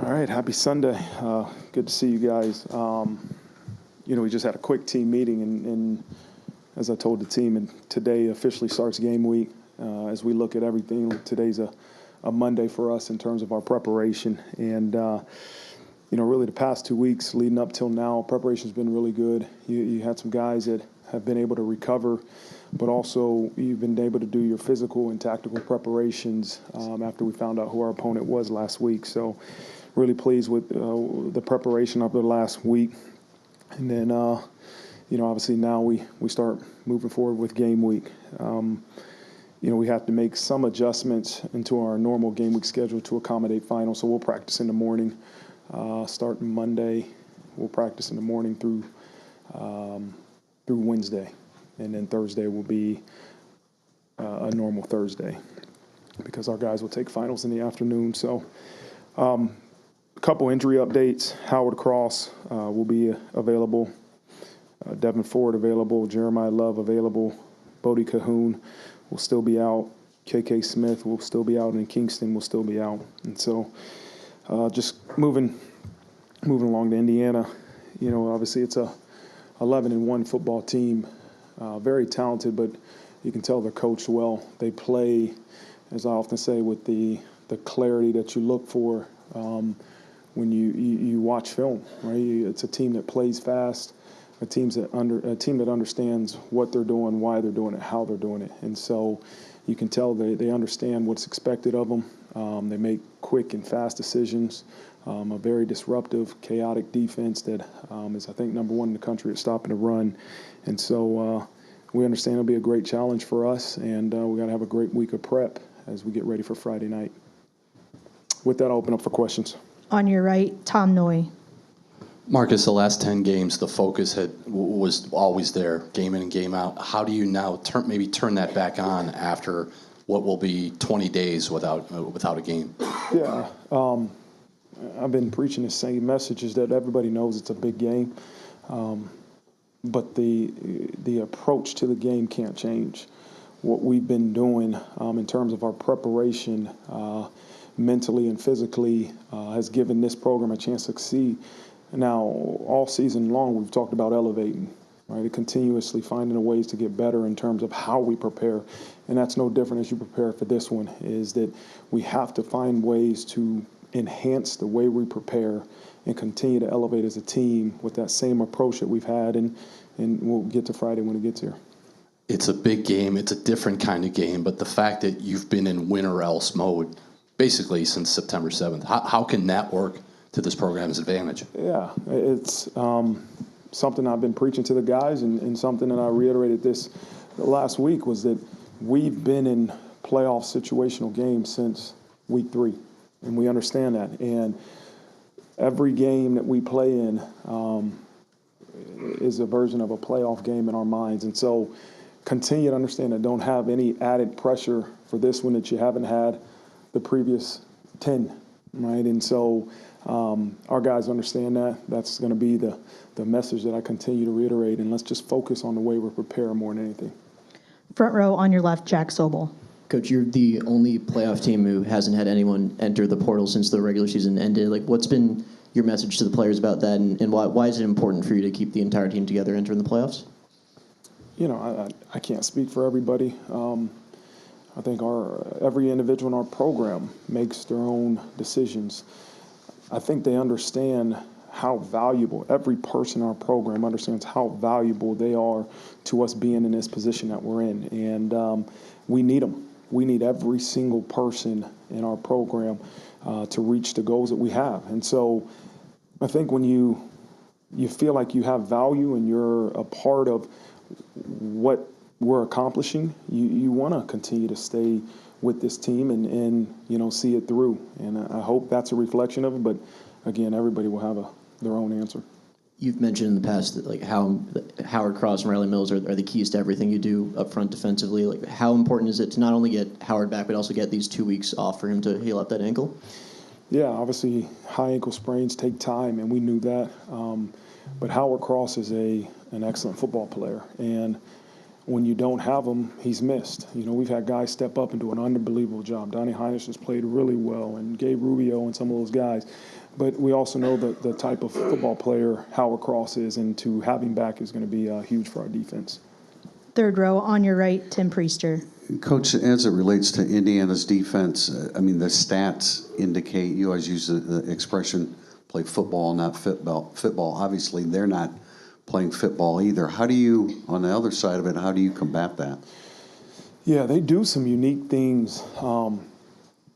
All right, happy Sunday. Good to see you guys. We just had a quick team meeting, and as I told the team, and today officially starts game week. As we look at everything, today's a Monday for us in terms of our preparation. And, really the past 2 weeks leading up till now, preparation's been really good. You had some guys that have been able to recover, but also you've been able to do your physical and tactical preparations after we found out who our opponent was last week. So really pleased with the preparation of the last week. And then, obviously now we start moving forward with game week. We have to make some adjustments into our normal game week schedule to accommodate finals. So we'll practice in the morning, starting Monday. We'll practice in the morning through Wednesday. And then Thursday will be a normal Thursday because our guys will take finals in the afternoon. So a couple injury updates. Howard Cross will be available. Devin Ford available. Jeremiah Love available. Bodie Cahoon will still be out. KK Smith will still be out, and Kingston will still be out. And so just moving along to Indiana, obviously it's a 11-1 football team. Very talented, but you can tell they're coached well. They play, as I often say, with the clarity that you look for when you watch film, right? It's a team that plays fast, a team that understands what they're doing, why they're doing it, how they're doing it. And so you can tell they understand what's expected of them. They make quick and fast decisions. A very disruptive, chaotic defense that is, I think, number one in the country at stopping the run. And so we understand it'll be a great challenge for us, and we got to have a great week of prep as we get ready for Friday night. With that, I'll open up for questions. On your right, Tom Noy. Marcus, the last 10 games, the focus was always there, game in and game out. How do you now turn that back on after what will be 20 days without a game? Yeah, I've been preaching the same messages that everybody knows it's a big game, but the approach to the game can't change. What we've been doing in terms of our preparation mentally and physically has given this program a chance to succeed. Now, all season long, we've talked about elevating, right? Continuously finding ways to get better in terms of how we prepare. And that's no different as you prepare for this one, is that we have to find ways to enhance the way we prepare and continue to elevate as a team with that same approach that we've had. And we'll get to Friday when it gets here. It's a big game. It's a different kind of game. But the fact that you've been in win or else mode basically since September 7th, how can that work to this program's advantage? Yeah, it's something I've been preaching to the guys, and something that I reiterated this last week was that we've been in playoff situational games since week 3, and we understand that. And every game that we play in is a version of a playoff game in our minds. And so continue to understand that don't have any added pressure for this one that you haven't had the previous 10, right? And so our guys understand that. That's going to be the message that I continue to reiterate, and let's just focus on the way we're preparing more than anything. Front row on your left, Jack Sobel. Coach, you're the only playoff team who hasn't had anyone enter the portal since the regular season ended. What's been your message to the players about that, and why is it important for you to keep the entire team together entering the playoffs? I can't speak for everybody. I think every individual in our program makes their own decisions. I think they understand how valuable, every person in our program understands how valuable they are to us being in this position that we're in. And we need them. We need every single person in our program to reach the goals that we have. And so I think when you feel like you have value and you're a part of what we're accomplishing, you want to continue to stay with this team and see it through. And I hope that's a reflection of it. But again, everybody will have their own answer. You've mentioned in the past that how Howard Cross and Riley Mills are the keys to everything you do up front defensively. How important is it to not only get Howard back but also get these 2 weeks off for him to heal up that ankle? Yeah, obviously high ankle sprains take time, and we knew that. But Howard Cross is an excellent football player, and when you don't have him, he's missed. We've had guys step up and do an unbelievable job. Donnie Heinison's played really well, and Gabe Rubio and some of those guys. But we also know that the type of football player Howard Cross is, and to have him back is going to be huge for our defense. Third row on your right, Tim Priester. Coach, as it relates to Indiana's defense, I mean, the stats indicate, you always use the expression, play football, not football. Obviously, they're not playing football either. How do you, on the other side of it, how do you combat that? Yeah, they do some unique things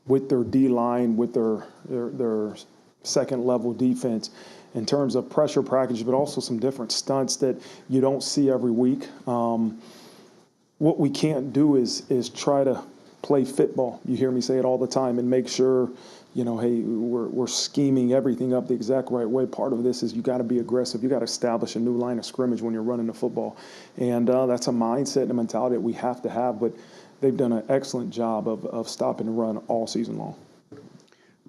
with their D-line, with their second-level defense in terms of pressure package, but also some different stunts that you don't see every week. What we can't do is try to play football. You hear me say it all the time, and make sure, hey, we're scheming everything up the exact right way. Part of this is you got to be aggressive. You got to establish a new line of scrimmage when you're running the football, and that's a mindset and a mentality that we have to have. But they've done an excellent job of stopping the run all season long.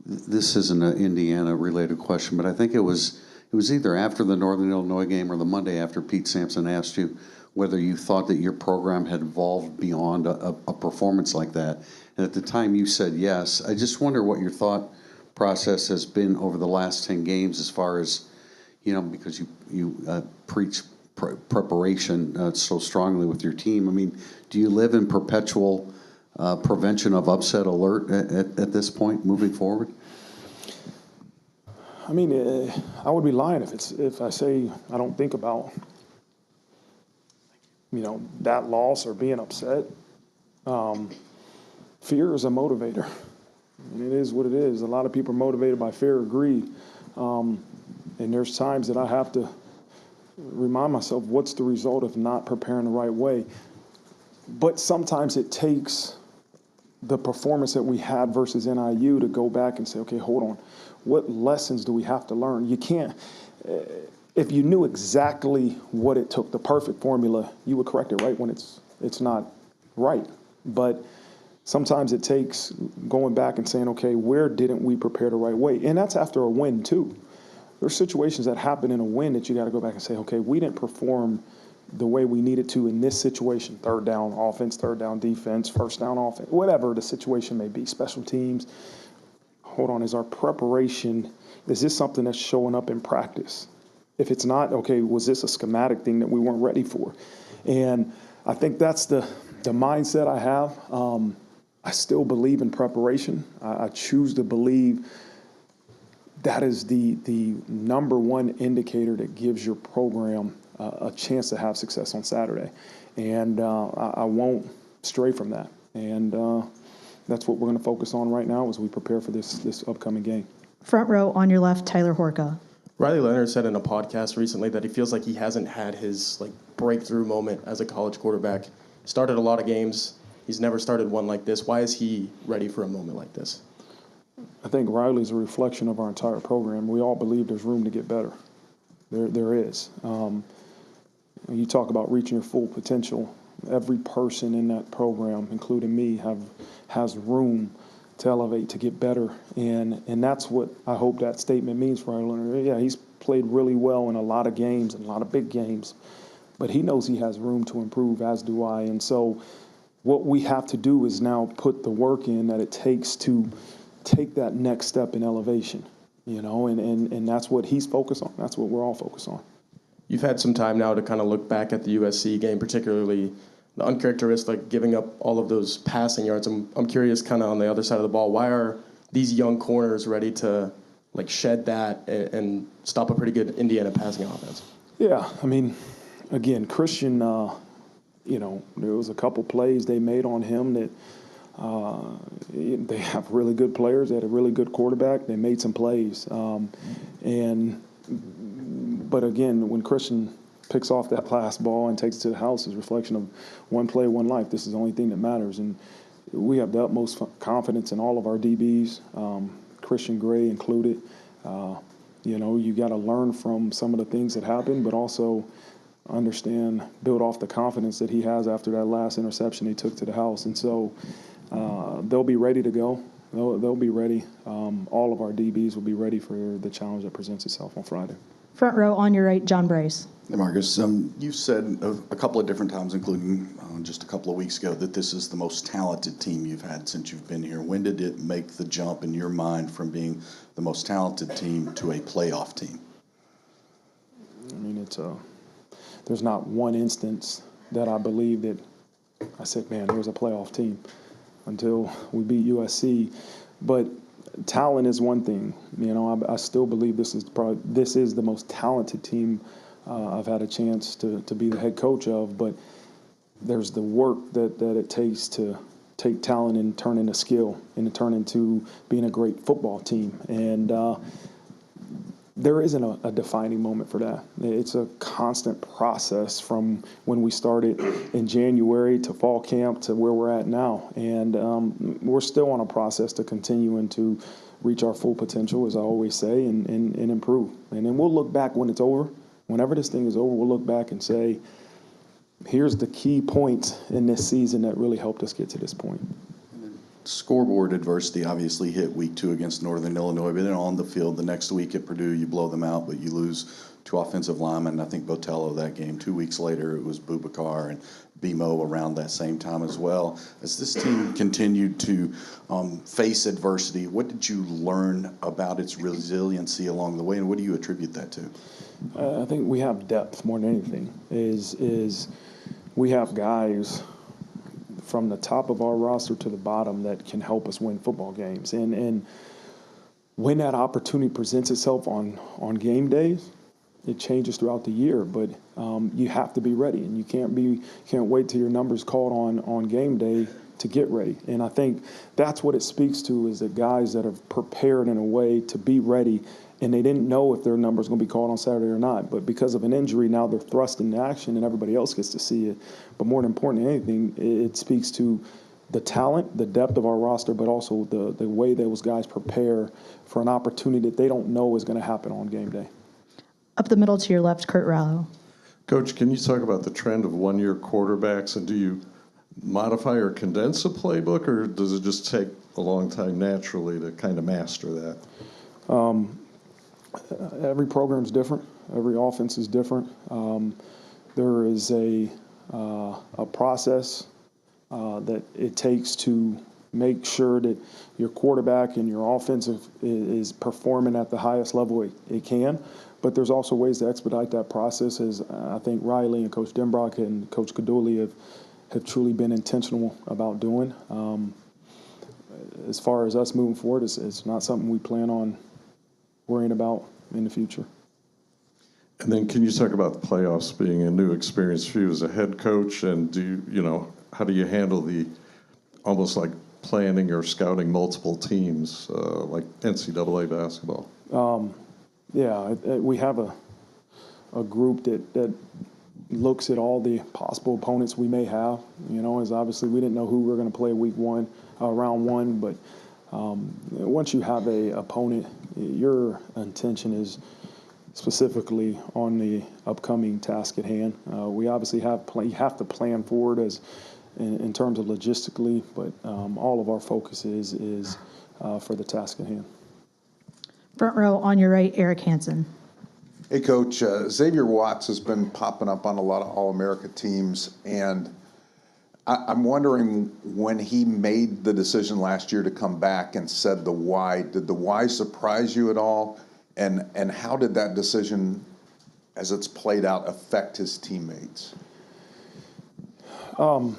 This isn't an Indiana-related question, but I think it was either after the Northern Illinois game or the Monday after Pete Sampson asked you whether you thought that your program had evolved beyond a performance like that. And at the time you said yes. I just wonder what your thought process has been over the last 10 games as far as, because you preach preparation so strongly with your team. I mean, do you live in perpetual prevention of upset alert at this point moving forward? I mean, I would be lying if I say I don't think about, that loss or being upset. Fear is a motivator. And it is what it is. A lot of people are motivated by fear or greed. And there's times that I have to remind myself what's the result of not preparing the right way. But sometimes it takes the performance that we had versus NIU to go back and say, okay, hold on. What lessons do we have to learn? You can't. If you knew exactly what it took, the perfect formula, you would correct it right when it's not right. But sometimes it takes going back and saying, okay, where didn't we prepare the right way? And that's after a win, too. There's situations that happen in a win that you got to go back and say, okay, we didn't perform the way we needed to in this situation. Third down offense, third down defense, first down offense, whatever the situation may be, special teams. Hold on, is our preparation, is this something that's showing up in practice? If it's not, okay, was this a schematic thing that we weren't ready for? And I think that's the mindset I have. I still believe in preparation. I choose to believe that is the number one indicator that gives your program a chance to have success on Saturday. And I won't stray from that. And that's what we're going to focus on right now as we prepare for this upcoming game. Front row on your left, Tyler Horka. Riley Leonard said in a podcast recently that he feels like he hasn't had his breakthrough moment as a college quarterback. Started a lot of games. He's never started one like this. Why is he ready for a moment like this? I think Riley's a reflection of our entire program. We all believe there's room to get better. There is. You talk about reaching your full potential. Every person in that program, including me, has room to elevate, to get better. And that's what I hope that statement means for Riley Leonard. Yeah, he's played really well in a lot of games, and a lot of big games. But he knows he has room to improve, as do I. And so what we have to do is now put the work in that it takes to take that next step in elevation, and that's what he's focused on. That's what we're all focused on. You've had some time now to kind of look back at the USC game, particularly the uncharacteristic giving up all of those passing yards. I'm curious, kind of on the other side of the ball, why are these young corners ready to shed that and stop a pretty good Indiana passing offense? Yeah, I mean, again, Christian, there was a couple plays they made on him that they have really good players. They had a really good quarterback. They made some plays. But again, when Christian picks off that last ball and takes it to the house, is a reflection of one play, one life. This is the only thing that matters. And we have the utmost confidence in all of our DBs, Christian Gray included. You got to learn from some of the things that happened, but also understand, build off the confidence that he has after that last interception he took to the house. And so they'll be ready to go. they'll be ready. All of our DBs will be ready for the challenge that presents itself on Friday. Front row on your right, John Bryce. Hey, Marcus, you've said a couple of different times, including just a couple of weeks ago, that this is the most talented team you've had since you've been here. When did it make the jump in your mind from being the most talented team to a playoff team? I mean, there's not one instance that I believe that I said, man, there's a playoff team until we beat USC. But talent is one thing. You know, I still believe this is the most talented team I've had a chance to be the head coach of. But there's the work that it takes to take talent and turn into skill and to turn into being a great football team. And there isn't a defining moment for that. It's a constant process from when we started in January to fall camp to where we're at now. And we're still on a process to continuing to reach our full potential, as I always say, and improve. And then we'll look back when it's over. Whenever this thing is over, we'll look back and say, here's the key points in this season that really helped us get to this point. Scoreboard adversity obviously hit week 2 against Northern Illinois, but then on the field the next week at Purdue, you blow them out, but you lose 2 offensive linemen. I think Botello that game. 2 weeks later, it was Boubacar and BMO around that same time as well. As this team continued to face adversity, what did you learn about its resiliency along the way, and what do you attribute that to? I think we have depth more than anything. Is we have guys from the top of our roster to the bottom that can help us win football games. And when that opportunity presents itself on game days, it changes throughout the year. But you have to be ready, and you can't wait till your number's called on game day to get ready. And I think that's what it speaks to, is that guys that have prepared in a way to be ready, and they didn't know if their number's going to be called on Saturday or not. But because of an injury, now they're thrust into action and everybody else gets to see it. But more important than anything, it speaks to the talent, the depth of our roster, but also the way those guys prepare for an opportunity that they don't know is going to happen on game day. Up the middle to your left, Kurt Rallo. Coach, can you talk about the trend of one-year quarterbacks, and do you modify or condense a playbook, or does it just take a long time naturally to kind of master that? Every program's different. Every offense is different. There is a process that it takes to make sure that your quarterback and your offensive is performing at the highest level it can. But there's also ways to expedite that process, as I think Riley and Coach Denbrock and Coach Kaduli have truly been intentional about doing. As far as us moving forward, it's not something we plan on worrying about in the future. And then can you talk about the playoffs being a new experience for you as a head coach, and how do you handle the almost like planning or scouting multiple teams like NCAA basketball? We have a group that looks at all the possible opponents we may have. As obviously we didn't know who we were going to play round one, but once you have a opponent, your intention is specifically on the upcoming task at hand. We obviously have to plan forward in terms of logistically, but all of our focus is for the task at hand. Front row on your right, Eric Hansen. Hey, Coach. Xavier Watts has been popping up on a lot of All-America teams, and I'm wondering, when he made the decision last year to come back and said the why, did the why surprise you at all? And how did that decision, as it's played out, affect his teammates? When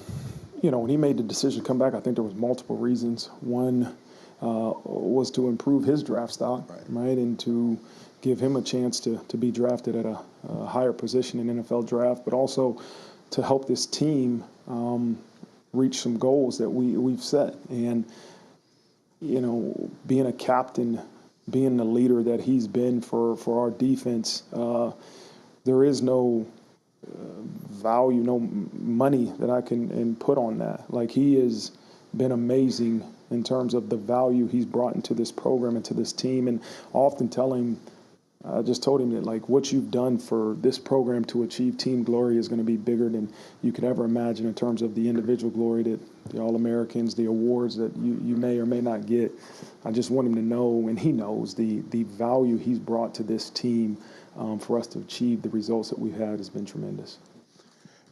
he made the decision to come back, I think there was multiple reasons. One was to improve his draft stock, right, and to give him a chance to be drafted at a higher position in NFL draft, but also to help this team reach some goals that we've set. And, being a captain, being the leader that he's been for our defense, there is no value, no money that I can put on that. Like, he has been amazing in terms of the value he's brought into this program, into this team. And I often tell him, I just told him that, like, what you've done for this program to achieve team glory is going to be bigger than you could ever imagine in terms of the individual glory, that the All-Americans, the awards that you may or may not get. I just want him to know, and he knows, the value he's brought to this team for us to achieve the results that we've had has been tremendous.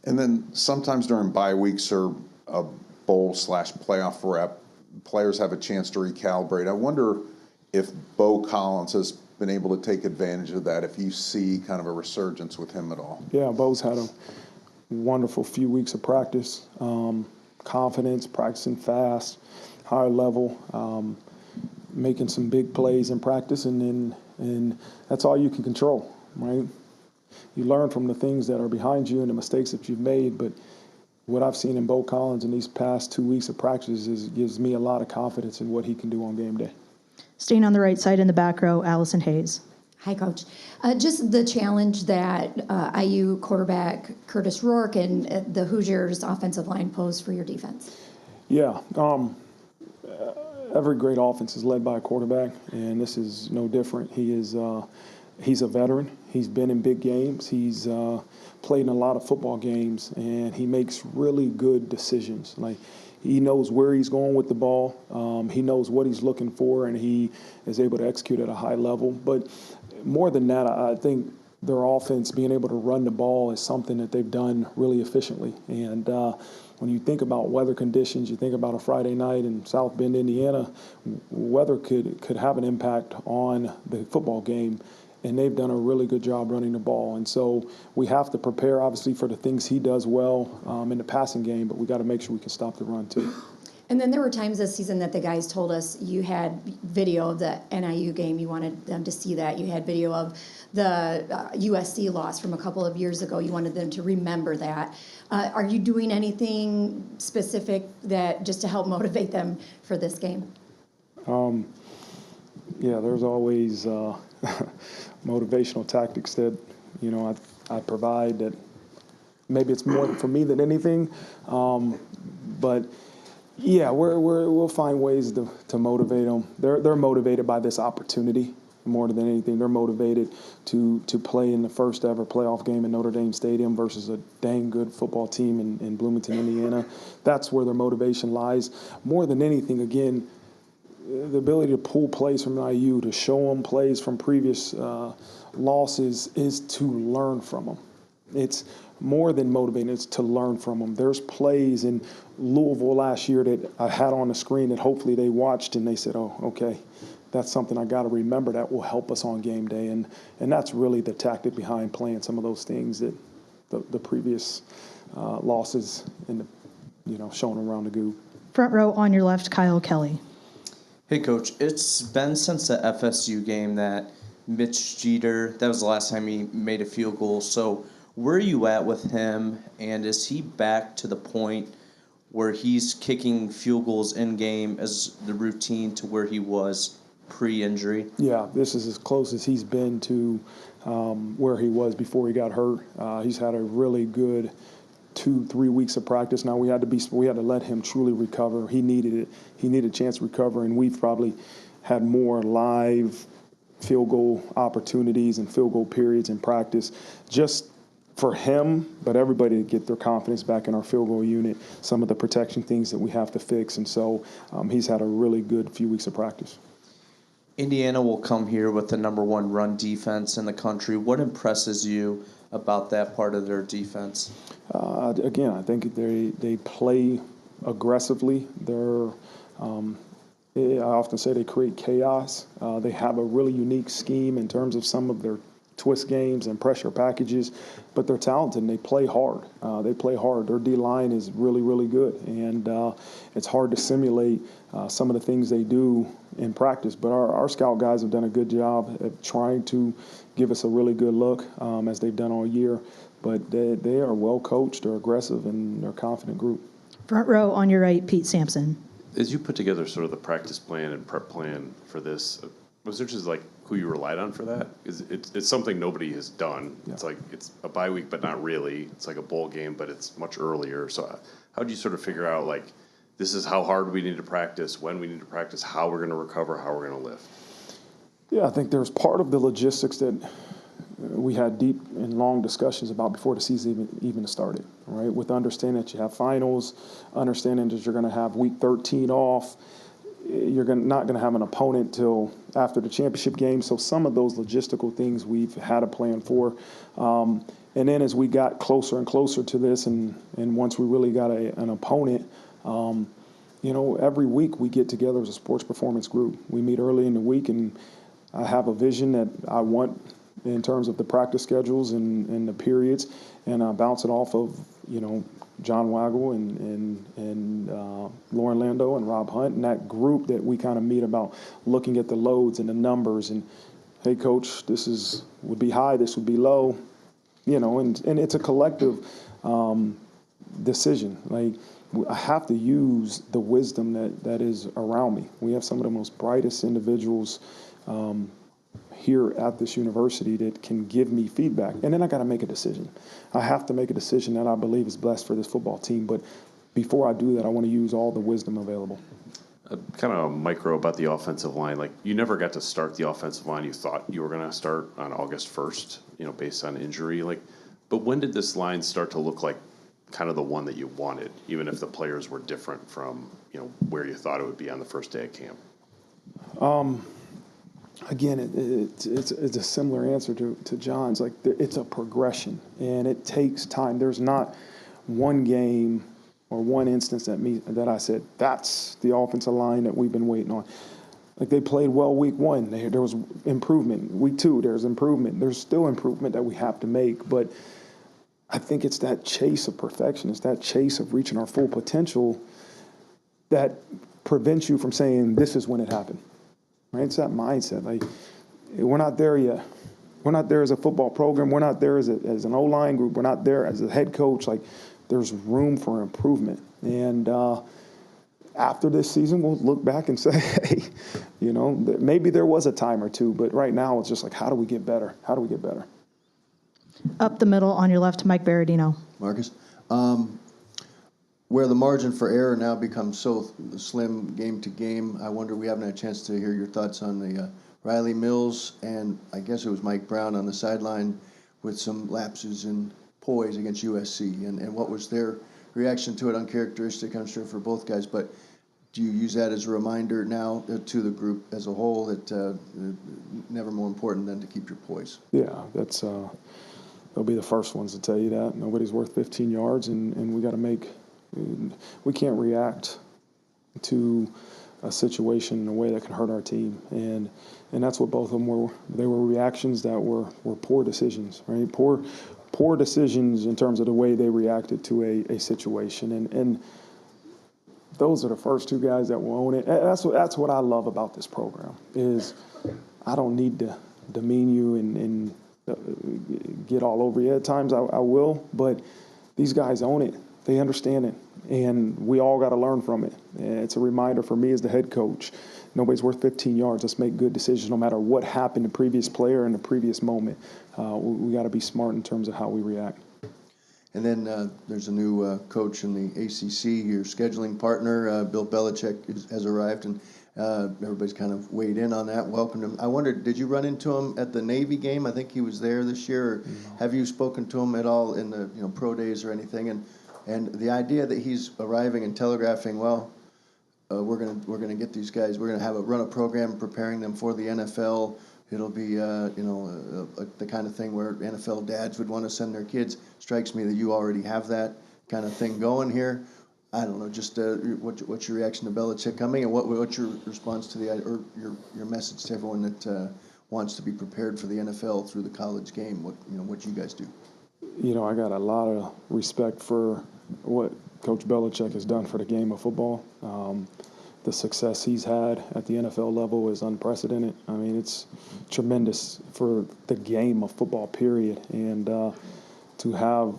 And then sometimes during bye weeks or a bowl/playoff rep, players have a chance to recalibrate. I wonder if Bo Collins has been able to take advantage of that, if you see kind of a resurgence with him at all. Yeah, Bo's had a wonderful few weeks of practice, confidence, practicing fast, high level, making some big plays in practice, and that's all you can control, right? You learn from the things that are behind you and the mistakes that you've made, but what I've seen in Bo Collins in these past 2 weeks of practice gives me a lot of confidence in what he can do on game day. Staying on the right side in the back row, Allison Hayes. Hi, Coach. Just the challenge that IU quarterback Curtis Rourke and the Hoosiers offensive line pose for your defense. Yeah, every great offense is led by a quarterback, and this is no different. He's a veteran. He's been in big games. He's played in a lot of football games, and he makes really good decisions. Like, he knows where he's going with the ball. He knows what he's looking for, and he is able to execute at a high level. But more than that, I think their offense, being able to run the ball, is something that they've done really efficiently. And when you think about weather conditions, you think about a Friday night in South Bend, Indiana, weather could have an impact on the football game. And they've done a really good job running the ball. And so we have to prepare, obviously, for the things he does well in the passing game, but we got to make sure we can stop the run, too. And then there were times this season that the guys told us you had video of the NIU game. You wanted them to see that. You had video of the USC loss from a couple of years ago. You wanted them to remember that. Are you doing anything specific that just to help motivate them for this game? Yeah, there's always motivational tactics that, I provide that maybe it's more for me than anything. But yeah, we'll find ways to motivate them. They're motivated by this opportunity more than anything. They're motivated to play in the first ever playoff game in Notre Dame Stadium versus a dang good football team in Bloomington, Indiana. That's where their motivation lies. More than anything, again, the ability to pull plays from IU, to show them plays from previous losses, is to learn from them. It's more than motivating, it's to learn from them. There's plays in Louisville last year that I had on the screen that hopefully they watched and they said, oh, okay, that's something I got to remember that will help us on game day. And that's really the tactic behind playing some of those things that the previous losses and showing around the group. Front row on your left, Kyle Kelly. Hey, Coach, it's been since the FSU game that Mitch Jeter, that was the last time he made a field goal. So where are you at with him, and is he back to the point where he's kicking field goals in-game as the routine to where he was pre-injury? Yeah, this is as close as he's been to where he was before he got hurt. He's had a really good 2-3 weeks of practice. Now we had to let him truly recover. He needed it. He needed a chance to recover, and we've probably had more live field goal opportunities and field goal periods in practice just for him, but everybody to get their confidence back in our field goal unit, some of the protection things that we have to fix. And so he's had a really good few weeks of practice. Indiana will come here with the #1 run defense in the country. What impresses you about that part of their defense? Again, I think they play aggressively. I often say they create chaos. They have a really unique scheme in terms of some of their twist games and pressure packages, but they're talented and they play hard. Their D-line is really, really good, and it's hard to simulate some of the things they do in practice. But our scout guys have done a good job at trying to give us a really good look, as they've done all year. But they are well coached, they're aggressive, and they're a confident group. Front row on your right, Pete Sampson. As you put together sort of the practice plan and prep plan for this, was there just like who you relied on for that? It's something nobody has done. Yeah. It's like it's a bye week, but not really. It's like a bowl game, but it's much earlier. So how do you sort of figure out, like, this is how hard we need to practice, when we need to practice, how we're going to recover, how we're going to lift? Yeah, I think there's part of the logistics that we had deep and long discussions about before the season even started, right? With understanding that you have finals, understanding that you're going to have week 13 off, you're not going to have an opponent till after the championship game. So some of those logistical things we've had a plan for. And then as we got closer and closer to this, and once we really got an opponent, every week we get together as a sports performance group. We meet early in the week, and I have a vision that I want in terms of the practice schedules and the periods, and I bounce it off of, John Waggle and Lauren Lando and Rob Hunt and that group that we kind of meet about looking at the loads and the numbers and, hey, coach, this would be high, this would be low, and it's a collective decision. Like, I have to use the wisdom that is around me. We have some of the most brightest individuals here at this university that can give me feedback. And then I got to make a decision. I have to make a decision that I believe is best for this football team. But before I do that, I want to use all the wisdom available. Kind of micro about the offensive line. Like, you never got to start the offensive line you thought you were going to start on August 1st, based on injury. But when did this line start to look like kind of the one that you wanted, even if the players were different from, where you thought it would be on the first day of camp? Again, it's a similar answer to John's. Like, it's a progression, and it takes time. There's not one game or one instance that I said, that's the offensive line that we've been waiting on. Like, they played well week 1. There was improvement. Week 2, there's improvement. There's still improvement that we have to make, but I think it's that chase of perfection. It's that chase of reaching our full potential that prevents you from saying, this is when it happened. Right? It's that mindset. Like, we're not there yet. We're not there as a football program. We're not there as an O-line group. We're not there as a head coach. Like, there's room for improvement. And after this season, we'll look back and say, hey, maybe there was a time or two, but right now it's just like, how do we get better? How do we get better? Up the middle on your left, Mike Berardino. Marcus, where the margin for error now becomes so slim game to game, I wonder, we haven't had a chance to hear your thoughts on the Riley Mills and I guess it was Mike Brown on the sideline with some lapses in poise against USC, and what was their reaction to it? Uncharacteristic, I'm sure, for both guys, but do you use that as a reminder now to the group as a whole that never more important than to keep your poise? Yeah, that's they'll be the first ones to tell you that. Nobody's worth 15 yards, and we got to we can't react to a situation in a way that can hurt our team. And that's what both of them were. They were reactions that were poor decisions, right? Poor decisions in terms of the way they reacted to a situation. And those are the first two guys that will own it. That's what I love about this program is I don't need to demean you and get all over you. At times I will, but these guys own it. They understand it, and we all got to learn from it. And it's a reminder for me as the head coach. Nobody's worth 15 yards. Let's make good decisions no matter what happened to the previous player in the previous moment. We got to be smart in terms of how we react. And then there's a new coach in the ACC, your scheduling partner, Bill Belichick, has arrived, and everybody's kind of weighed in on that, welcomed him. I wondered, did you run into him at the Navy game? I think he was there this year. Or have you spoken to him at all in the pro days or anything? And the idea that he's arriving and telegraphing, well, we're gonna get these guys. We're gonna run a program preparing them for the NFL. It'll be the kind of thing where NFL dads would want to send their kids. Strikes me that you already have that kind of thing going here. I don't know. Just what's your reaction to Belichick coming, and what's your response to or your message to everyone that wants to be prepared for the NFL through the college game? What you guys do? I got a lot of respect for what Coach Belichick has done for the game of football. The success he's had at the NFL level is unprecedented. I mean, it's tremendous for the game of football, period. And to have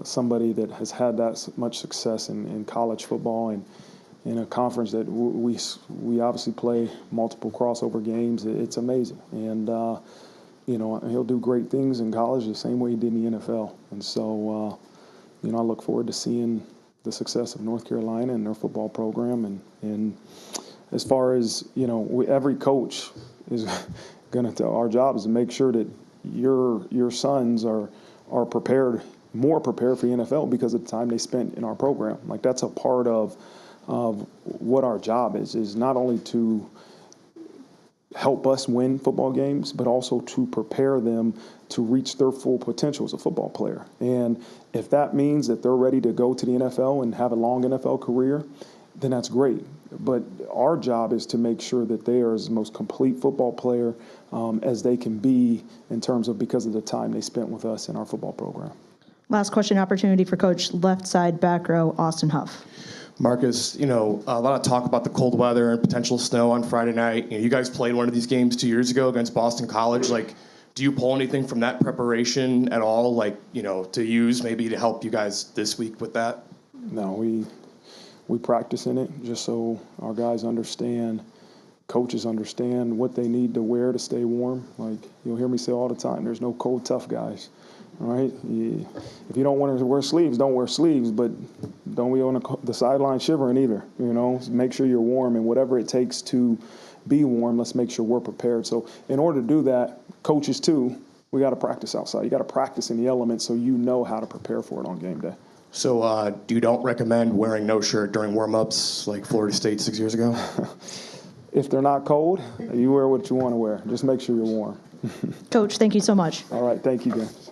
somebody that has had that much success in college football and in a conference that we obviously play multiple crossover games, it's amazing. And he'll do great things in college the same way he did in the NFL. And so, I look forward to seeing the success of North Carolina and their football program. And as far as, every coach is going to tell. Our job is to make sure that your sons are prepared, more prepared for the NFL because of the time they spent in our program. Like, that's a part of what our job is not only to help us win football games, but also to prepare them to reach their full potential as a football player. And if that means that they're ready to go to the NFL and have a long NFL career, then that's great. But our job is to make sure that they are as the most complete football player as they can be in terms of because of the time they spent with us in our football program. Last question opportunity for Coach, left side, back row, Austin Huff. Marcus, a lot of talk about the cold weather and potential snow on Friday night. You guys played one of these games 2 years ago against Boston College. Do you pull anything from that preparation at all, to use maybe to help you guys this week with that? No, we practice in it just so our guys understand, coaches understand what they need to wear to stay warm. Like, you'll hear me say all the time, there's no cold, tough guys. All right? If you don't want to wear sleeves, don't wear sleeves, but don't be on the sideline shivering either. Make sure you're warm, and whatever it takes to be warm, let's make sure we're prepared. So in order to do that, coaches too, we got to practice outside. You got to practice in the elements so you know how to prepare for it on game day. So you don't recommend wearing no shirt during warm-ups like Florida State 6 years ago? If they're not cold, you wear what you want to wear. Just make sure you're warm. Coach, thank you so much. All right, thank you, guys.